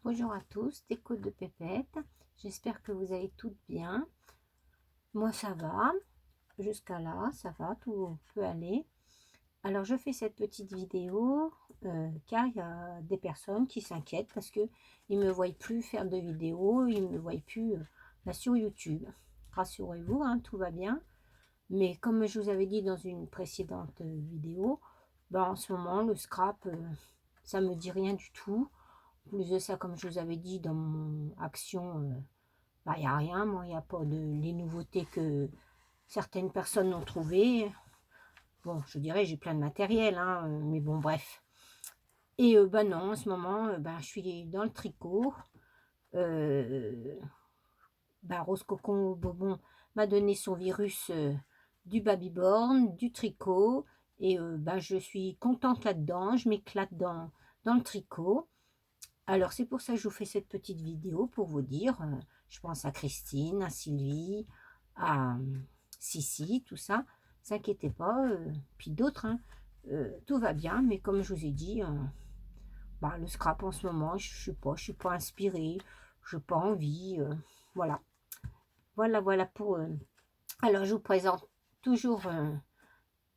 Bonjour à tous, des côtes de Pépette. J'espère que vous allez toutes bien. Moi ça va, jusqu'à là, ça va, tout peut aller. Alors je fais cette petite vidéo car il y a des personnes qui s'inquiètent parce que ils me voient plus faire de vidéos, ils me voient plus là sur YouTube. Rassurez-vous, hein, tout va bien. Mais comme je vous avais dit dans une précédente vidéo, en ce moment le scrap, ça me dit rien du tout. Plus de ça, comme je vous avais dit dans mon action, il n'y a rien. Moi, il n'y a pas de les nouveautés que certaines personnes ont trouvées. Bon, je dirais, j'ai plein de matériel, hein, mais bon, bref. Et non, en ce moment, je suis dans le tricot. Euh, Rose Cocon Bobon m'a donné son virus du Babyborn, du tricot. Et je suis contente là-dedans. Je m'éclate dans le tricot. Alors, c'est pour ça que je vous fais cette petite vidéo pour vous dire, je pense à Christine, à Sylvie, à Sissi, tout ça. Ne vous inquiétez pas, puis d'autres, hein, tout va bien, mais comme je vous ai dit, le scrap en ce moment, je suis pas inspirée, je n'ai pas envie, voilà. Voilà pour... Alors, je vous présente toujours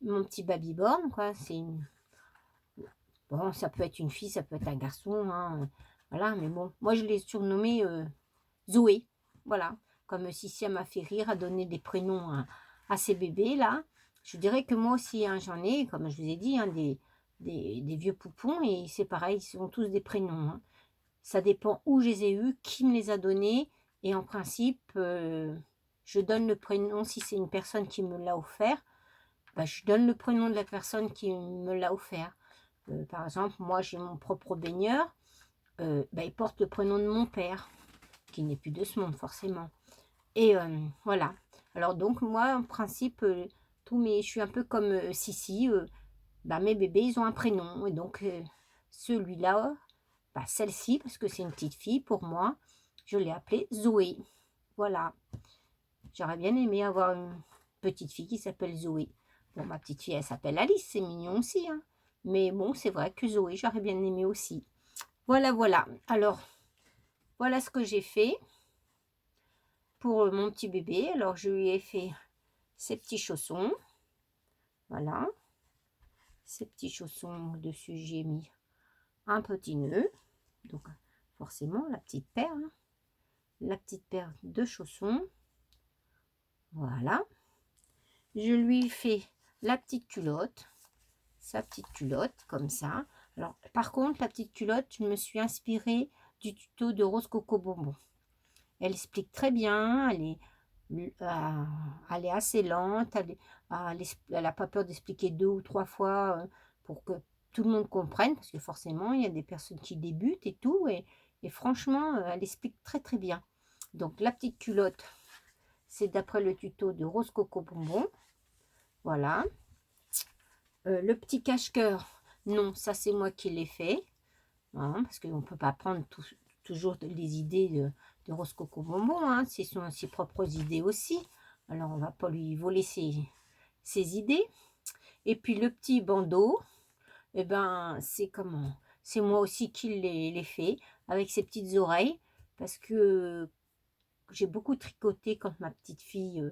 mon petit Babyborn, quoi. Bon, ça peut être une fille, ça peut être un garçon, hein, voilà, mais bon, moi je l'ai surnommé Zoé, voilà, comme Sissi m'a fait rire, à donner des prénoms à ces bébés là. Je dirais que moi aussi, hein, j'en ai, comme je vous ai dit, hein, des vieux poupons, et c'est pareil, ils sont tous des prénoms, hein. Ça dépend où je les ai eus, qui me les a donnés, et en principe, je donne le prénom si c'est une personne qui me l'a offert, je donne le prénom de la personne qui me l'a offert. Par exemple, moi j'ai mon propre baigneur, il porte le prénom de mon père, qui n'est plus de ce monde forcément. Et voilà. Alors donc moi en principe, je suis un peu comme Sissi, mes bébés ils ont un prénom. Et donc celui-là, celle-ci, parce que c'est une petite fille pour moi, je l'ai appelée Zoé. Voilà. J'aurais bien aimé avoir une petite fille qui s'appelle Zoé. Bon, ma petite fille elle s'appelle Alice, c'est mignon aussi, hein. Mais bon, c'est vrai que Zoé, j'aurais bien aimé aussi. Voilà. Alors, voilà ce que j'ai fait pour mon petit bébé. Alors, je lui ai fait ses petits chaussons. Voilà. Ces petits chaussons, dessus, j'ai mis un petit nœud. Donc, forcément, la petite paire. Hein. La petite paire de chaussons. Voilà. Je lui ai fait la petite culotte. Sa petite culotte, comme ça. Alors, par contre, la petite culotte, je me suis inspirée du tuto de Rose Coco Bonbon. Elle explique très bien, elle est assez lente, elle n'a pas peur d'expliquer 2 ou 3 fois pour que tout le monde comprenne, parce que forcément, il y a des personnes qui débutent et tout, et franchement, elle explique très très bien. Donc, la petite culotte, c'est d'après le tuto de Rose Coco Bonbon. Voilà. Le petit cache-cœur, non, ça c'est moi qui l'ai fait, hein, parce qu'on ne peut pas prendre toujours les idées de Rose Coco Bonbon, hein, ce sont ses propres idées aussi. Alors, on ne va pas lui voler ses idées. Et puis, le petit bandeau, c'est comment? C'est moi aussi qui l'ai fait, avec ses petites oreilles, parce que j'ai beaucoup tricoté quand ma petite fille,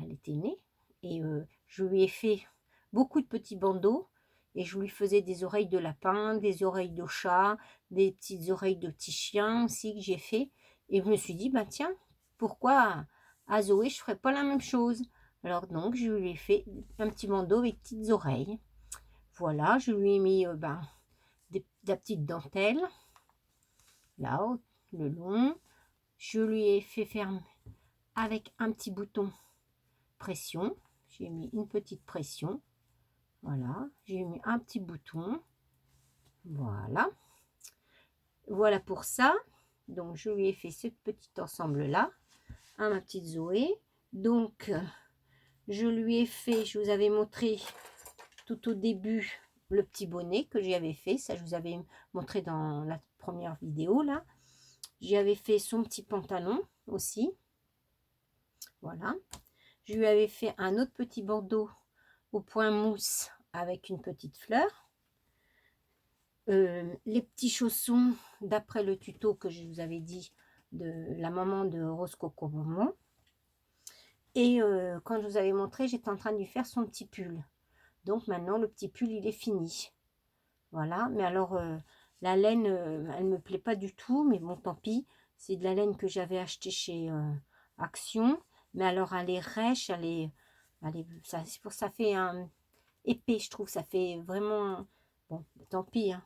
elle était née. Et je lui ai fait beaucoup de petits bandeaux. Et je lui faisais des oreilles de lapin, des oreilles de chat, des petites oreilles de petits chiens aussi que j'ai fait. Et je me suis dit, tiens, pourquoi à Zoé, je ne ferais pas la même chose? Alors donc, je lui ai fait un petit bandeau avec petites oreilles. Voilà, je lui ai mis de la petite dentelle, là, le long. Je lui ai fait faire avec un petit bouton pression. J'ai mis une petite pression. Voilà, j'ai mis un petit bouton. Voilà. Voilà pour ça. Donc, je lui ai fait ce petit ensemble-là, à ma petite Zoé. Donc, je lui ai fait, je vous avais montré tout au début le petit bonnet que j'avais fait. Ça, je vous avais montré dans la première vidéo, là. J'avais fait son petit pantalon aussi. Voilà. Je lui avais fait un autre petit bandeau au point mousse avec une petite fleur. Les petits chaussons, d'après le tuto que je vous avais dit, de la maman de Rose Coco Bonbon. Et quand je vous avais montré, j'étais en train de lui faire son petit pull. Donc maintenant, le petit pull, il est fini. Voilà, mais alors, la laine, elle me plaît pas du tout, mais bon, tant pis. C'est de la laine que j'avais achetée chez Action. Mais alors, elle est rêche, ça, c'est pour ça fait un épais, je trouve. Ça fait vraiment... Bon, tant pis, hein.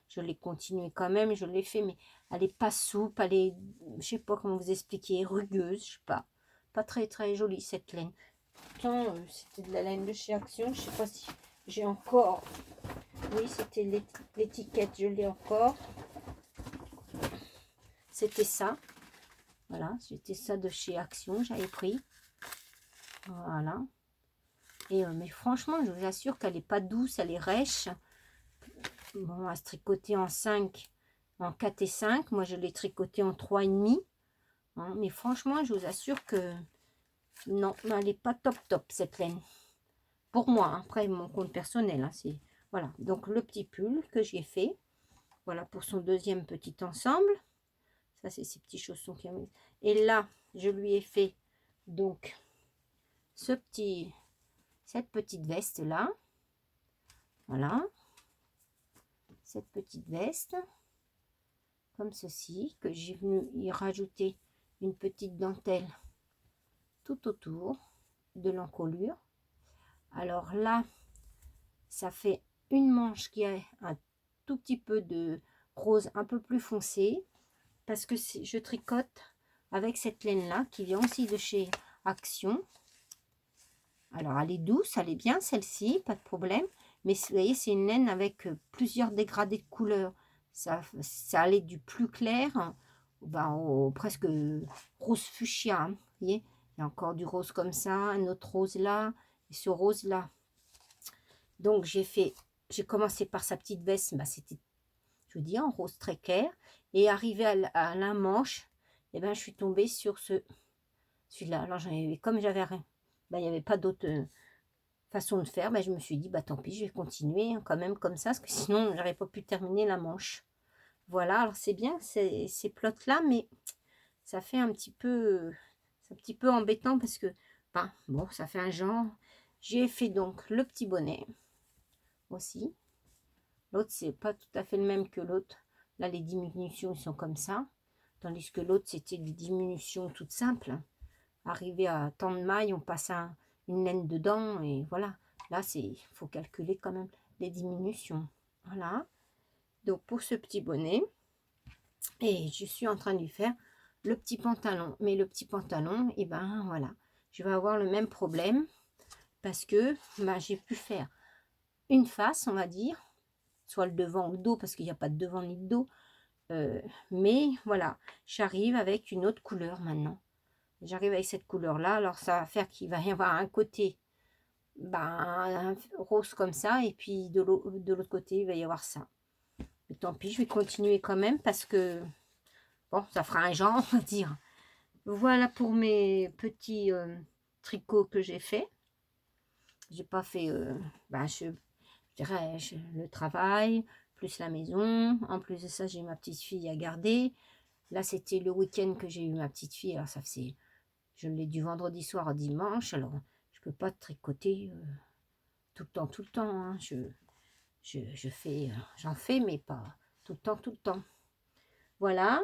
Je l'ai continué quand même, je l'ai fait, mais elle est pas souple, elle est, je sais pas comment vous expliquer, rugueuse, je sais pas. Pas très très jolie cette laine. Pourtant, c'était de la laine de chez Action, je sais pas si j'ai encore. Oui, c'était l'étiquette, je l'ai encore. C'était ça. Voilà, c'était ça de chez Action, j'avais pris. Voilà. Et mais franchement, je vous assure qu'elle est pas douce, elle est rêche. Bon, à se tricoter en 5, en 4 et 5. Moi, je l'ai tricoté en 3,5. Hein, mais franchement, je vous assure que non, elle n'est pas top top cette laine. Pour moi, hein, après mon compte personnel, hein, c'est voilà. Donc le petit pull que j'ai fait, voilà pour son deuxième petit ensemble. Ça c'est ces petits chaussons qui ont... Et là, je lui ai fait donc cette petite veste là. Voilà, cette petite veste comme ceci que j'ai venu y rajouter une petite dentelle tout autour de l'encolure. Alors là, ça fait une manche qui a un tout petit peu de rose un peu plus foncé parce que je tricote avec cette laine là qui vient aussi de chez Action. Alors elle est douce, elle est bien celle-ci, pas de problème, mais vous voyez c'est une laine avec plusieurs dégradés de couleurs. Ça allait du plus clair au presque rose fuchsia, hein, vous voyez, il y a encore du rose comme ça, un autre rose là et ce rose là. Donc j'ai commencé par sa petite veste, bah, c'était, je vous dis, en rose très clair. Et arrivé à la manche, et ben, je suis tombée sur celui-là. Alors comme j'avais rien, bah, il n'y avait pas d'autre façon de faire, bah, je me suis dit, bah tant pis, je vais continuer hein, quand même comme ça, parce que sinon, j'aurais pas pu terminer la manche. Voilà, alors c'est bien ces plots-là, mais ça fait c'est un petit peu embêtant parce que, bah, bon, ça fait un genre. J'ai fait donc le petit bonnet aussi. L'autre, c'est pas tout à fait le même que l'autre. Là, les diminutions, ils sont comme ça. Tandis que l'autre, c'était des diminutions toutes simples. Arrivé à tant de mailles, on passe une laine dedans et voilà. Là, il faut calculer quand même les diminutions. Voilà. Donc, pour ce petit bonnet, et je suis en train de lui faire le petit pantalon. Mais le petit pantalon, et ben voilà. Je vais avoir le même problème parce que ben, j'ai pu faire une face, on va dire, soit le devant ou le dos, parce qu'il n'y a pas de devant ni de dos. Mais voilà, j'arrive avec une autre couleur maintenant. J'arrive avec cette couleur-là, alors ça va faire qu'il va y avoir un côté un rose comme ça, et puis de l'autre côté, il va y avoir ça. Mais tant pis, je vais continuer quand même, parce que, bon, ça fera un genre, on va dire. Voilà pour mes petits tricots que j'ai fait. J'ai pas fait, je dirais, le travail, plus la maison. En plus de ça, j'ai ma petite fille à garder. Là, c'était le week-end que j'ai eu ma petite fille. Alors, ça faisait, je l'ai du vendredi soir au dimanche. Alors, je peux pas tricoter tout le temps. Hein. Je fais, j'en fais, mais pas tout le temps, tout le temps. Voilà.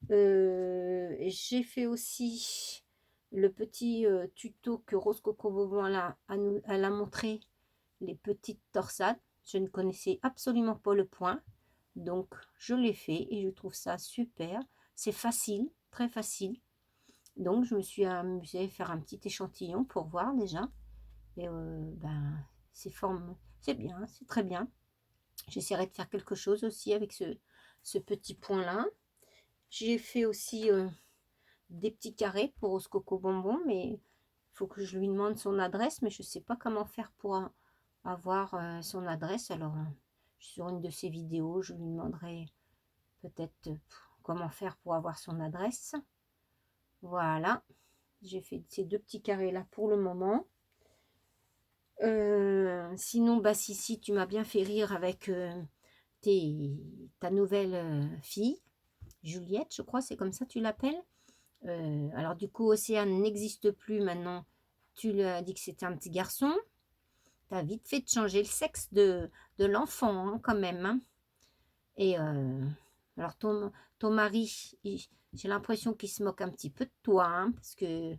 J'ai fait aussi le petit tuto que Rose Coco Bonbon elle a montré, les petites torsades. Je ne connaissais absolument pas le point. Donc, je l'ai fait et je trouve ça super. C'est facile, très facile. Donc, je me suis amusée à faire un petit échantillon pour voir déjà. Et c'est bien, c'est très bien. J'essaierai de faire quelque chose aussi avec ce petit point-là. J'ai fait aussi des petits carrés pour Rose Coco Bonbon, mais il faut que je lui demande son adresse, mais je ne sais pas comment faire pour avoir son adresse. Alors, sur une de ses vidéos, je lui demanderai peut-être comment faire pour avoir son adresse. Voilà, j'ai fait ces deux petits carrés là pour le moment. Sinon, si tu m'as bien fait rire avec ta nouvelle fille, Juliette, je crois, c'est comme ça que tu l'appelles. Alors du coup, Océane n'existe plus maintenant. Tu lui as dit que c'était un petit garçon. Tu as vite fait de changer le sexe de l'enfant, hein, quand même. Hein. Et alors ton mari, j'ai l'impression qu'il se moque un petit peu de toi, hein, parce que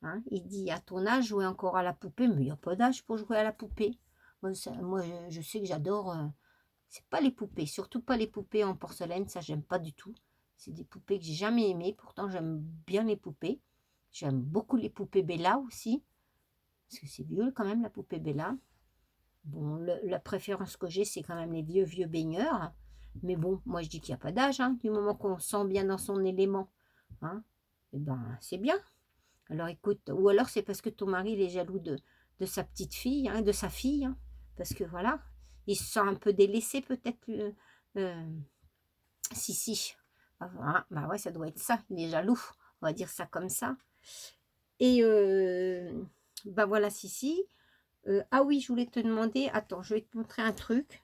hein, il dit à ton âge jouer encore à la poupée, mais il n'y a pas d'âge pour jouer à la poupée. Moi, je sais que j'adore. C'est pas les poupées, surtout pas les poupées en porcelaine, ça j'aime pas du tout. C'est des poupées que j'ai jamais aimées, pourtant j'aime bien les poupées. J'aime beaucoup les poupées Bella aussi, parce que c'est vieux quand même la poupée Bella. Bon, la préférence que j'ai, c'est quand même les vieux baigneurs. Mais bon, moi je dis qu'il n'y a pas d'âge, hein, du moment qu'on se sent bien dans son élément. Hein, et ben, c'est bien. Alors écoute, ou alors c'est parce que ton mari il est jaloux de sa petite fille, hein, de sa fille. Hein, parce que voilà, il se sent un peu délaissé peut-être. Si. Ah, bah ouais, ça doit être ça. Il est jaloux. On va dire ça comme ça. Et bah voilà, si. Ah oui, je voulais te demander, attends, je vais te montrer un truc.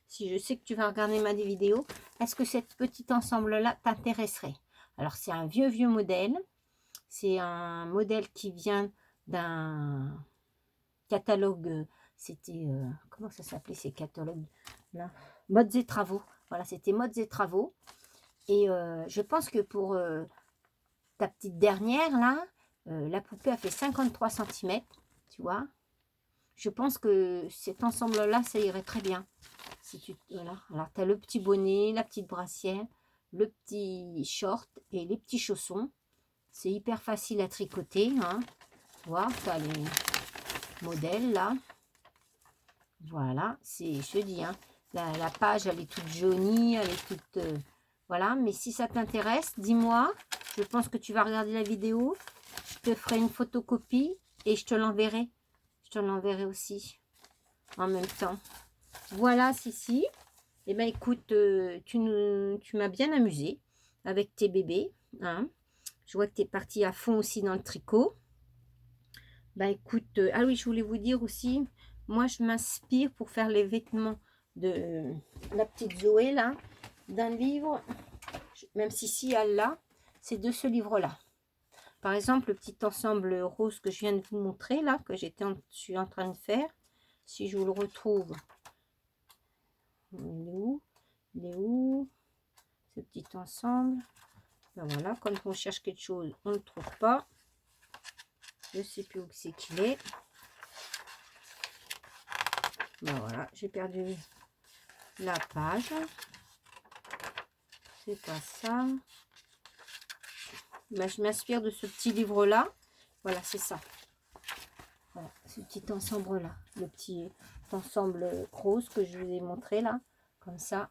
Si je sais que tu vas regarder ma vidéo, est-ce que cette petite ensemble-là t'intéresserait? Alors, c'est un vieux modèle. C'est un modèle qui vient d'un catalogue. C'était, comment ça s'appelait ces catalogues-là? Modes et travaux. Voilà, c'était Modes et travaux. Et je pense que pour ta petite dernière, là, la poupée a fait 53 centimètres, tu vois. Je pense que cet ensemble-là, ça irait très bien. Si tu, voilà. Alors, tu as le petit bonnet, la petite brassière, le petit short et les petits chaussons. C'est hyper facile à tricoter. Hein. Tu vois, tu as les modèles là. Voilà, c'est, je te dis, hein, la page, elle est toute jaunie, elle est toute... voilà, mais si ça t'intéresse, dis-moi. Je pense que tu vas regarder la vidéo. Je te ferai une photocopie et je te l'enverrai. Je te l'enverrai aussi en même temps. Voilà, Sissi. Eh bien, écoute, tu m'as bien amusé avec tes bébés. Hein. Je vois que tu es partie à fond aussi dans le tricot. Ben écoute, ah oui, je voulais vous dire aussi, moi je m'inspire pour faire les vêtements de la petite Zoé là, d'un livre, même si elle l'a, c'est de ce livre-là. Par exemple, le petit ensemble rose que je viens de vous montrer là, que je suis en train de faire, si je vous le retrouve, il est où ce petit ensemble? Ben voilà, quand on cherche quelque chose, on ne le trouve pas. Je ne sais plus où c'est qu'il est. Ben voilà, j'ai perdu la page. C'est pas ça. Ben, je m'inspire de ce petit livre-là. Voilà, c'est ça. Voilà, ce petit ensemble-là. Le petit ensemble rose que je vous ai montré là. Comme ça.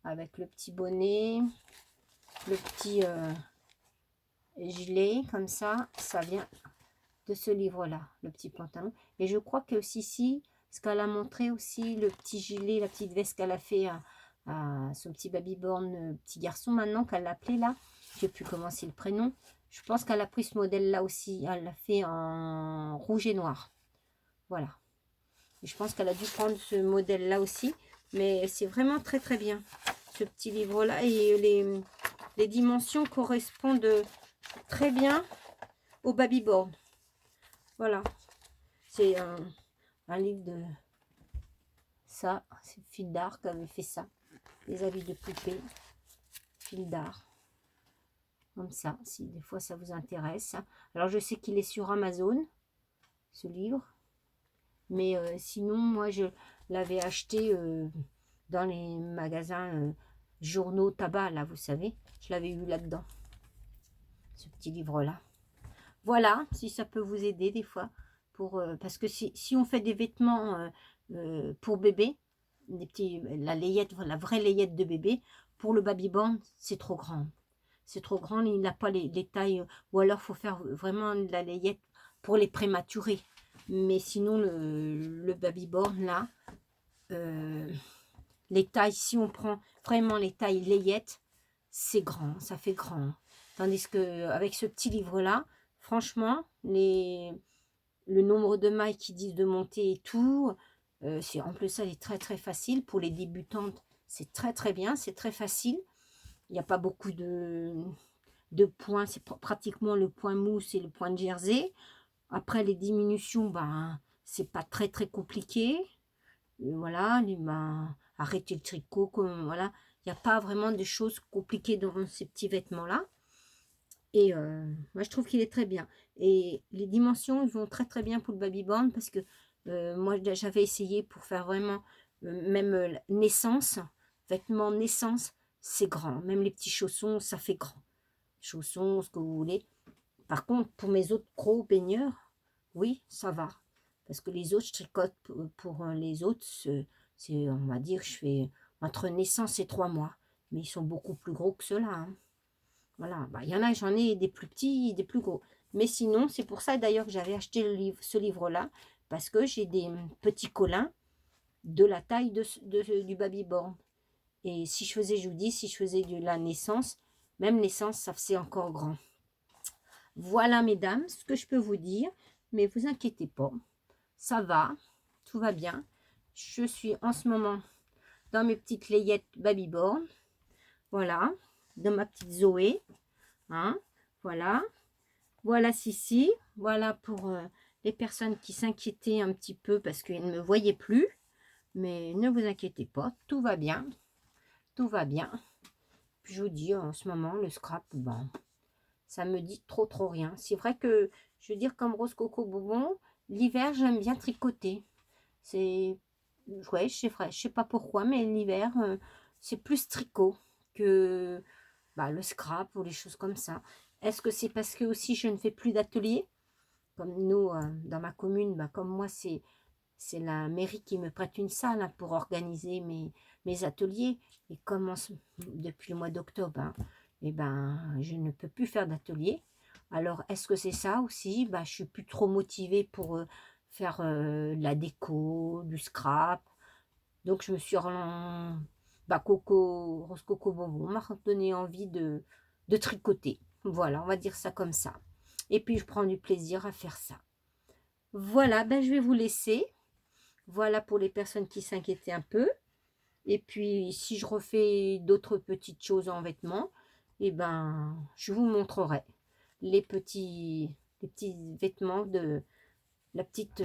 Avec le petit bonnet. Le petit gilet. Comme ça. Ça vient de ce livre-là. Le petit pantalon. Et je crois que Sissi, ce qu'elle a montré aussi, le petit gilet, la petite veste qu'elle a fait à son petit babyborn, petit garçon maintenant qu'elle l'appelait là. Je ne sais plus comment c'est le prénom. Je pense qu'elle a pris ce modèle-là aussi. Elle l'a fait en rouge et noir. Voilà. Et je pense qu'elle a dû prendre ce modèle-là aussi. Mais c'est vraiment très très bien. Ce petit livre-là. Et les dimensions correspondent très bien au babyborn. Voilà. C'est un livre de... Ça, c'est Fil d'art qui avait fait ça. Les habits de poupée. Fil d'art. Comme ça, si des fois ça vous intéresse. Alors je sais qu'il est sur Amazon, ce livre. Mais sinon, moi je l'avais acheté dans les magasins journaux tabac, là, vous savez. Je l'avais eu là-dedans. Ce petit livre-là. Voilà, si ça peut vous aider des fois. Parce que si on fait des vêtements pour bébé, la layette, la vraie layette de bébé, pour le babyborn, c'est trop grand. C'est trop grand, il n'a pas les tailles. Ou alors, il faut faire vraiment de la layette pour les prématurés. Mais sinon, le babyborn, là, les tailles, si on prend vraiment les tailles layette, c'est grand, ça fait grand. Tandis que avec ce petit livre-là, franchement, le nombre de mailles qui disent de monter et tout, en plus, ça est très très facile. Pour les débutantes, C'est très très bien, c'est très facile. Il n'y a pas beaucoup de points, c'est pratiquement le point mousse et le point de jersey. Après les diminutions, ben, c'est pas très très compliqué. Voilà, ben, arrêter le tricot, comme, voilà. Il n'y a pas vraiment de choses compliquées dans ces petits vêtements-là. Et moi, je trouve qu'il est très bien. Et les dimensions, ils vont très très bien pour le babyborn parce que moi, j'avais essayé pour faire vraiment, même naissance, vêtements naissance, c'est grand. Même les petits chaussons, ça fait grand. Chaussons, ce que vous voulez. Par contre, pour mes autres gros baigneurs, oui, ça va. Parce que les autres, je tricote pour les autres, on va dire, je fais entre naissance et 3 mois. Mais ils sont beaucoup plus gros que ceux-là, hein. Voilà, bah, il y en a, j'en ai des plus petits, des plus gros. Mais sinon, c'est pour ça d'ailleurs que j'avais acheté ce livre-là, parce que j'ai des petits colins de la taille du babyborn. Et si je faisais, je vous dis, si je faisais de la naissance, même naissance, ça faisait encore grand. Voilà, mesdames, ce que je peux vous dire. Mais vous inquiétez pas, ça va, tout va bien. Je suis en ce moment dans mes petites layettes babyborn. Voilà, dans ma petite Zoé. Hein, voilà. Voilà Sissi. Voilà pour les personnes qui s'inquiétaient un petit peu parce qu'elles ne me voyaient plus. Mais ne vous inquiétez pas, tout va bien. Tout va bien. Puis je vous dis, en ce moment, le scrap, bon, ça me dit trop rien. C'est vrai que, je veux dire, comme Rose Coco Bonbon, l'hiver, j'aime bien tricoter. C'est, ouais, c'est vrai, je sais pas pourquoi, mais l'hiver, c'est plus tricot que bah, le scrap ou les choses comme ça. Est-ce que c'est parce que aussi je ne fais plus d'atelier? Comme nous, dans ma commune, bah, comme moi, c'est la mairie qui me prête une salle hein, pour organiser mes ateliers. Et comme depuis le mois d'octobre, hein, eh ben, je ne peux plus faire d'atelier. Alors, est-ce que c'est ça aussi? Bah, je suis plus trop motivée pour faire la déco, du scrap. Donc, je me suis bah, Rose Coco Bonbon m'a donné envie de tricoter. Voilà, on va dire ça comme ça. Et puis, je prends du plaisir à faire ça. Voilà, ben, je vais vous laisser. Voilà pour les personnes qui s'inquiétaient un peu. Et puis, si je refais d'autres petites choses en vêtements, eh ben, je vous montrerai les petits vêtements de la petite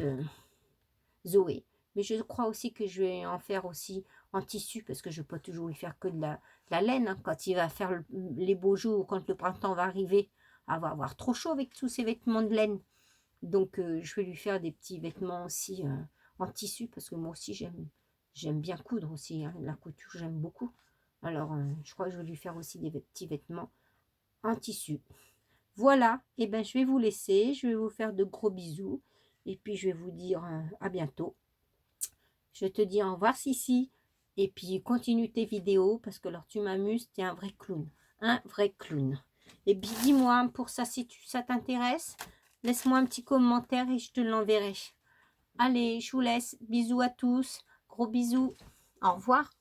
Zoé. Mais je crois aussi que je vais en faire aussi en tissu, parce que je ne peux pas toujours lui faire que de la laine. Hein. Quand il va faire les beaux jours, quand le printemps va arriver, elle va avoir trop chaud avec tous ces vêtements de laine. Donc, je vais lui faire des petits vêtements aussi en tissu, parce que moi aussi, j'aime bien coudre aussi. Hein. La couture, j'aime beaucoup. Alors, je crois que je vais lui faire aussi des petits vêtements en tissu. Voilà, et ben je vais vous laisser. Je vais vous faire de gros bisous. Et puis, je vais vous dire à bientôt. Je te dis au revoir, Sissi. Et puis, continue tes vidéos, parce que alors tu m'amuses, tu es un vrai clown. Un vrai clown. Et puis, dis-moi pour ça, si ça t'intéresse, laisse-moi un petit commentaire et je te l'enverrai. Allez, je vous laisse. Bisous à tous. Gros bisous. Au revoir.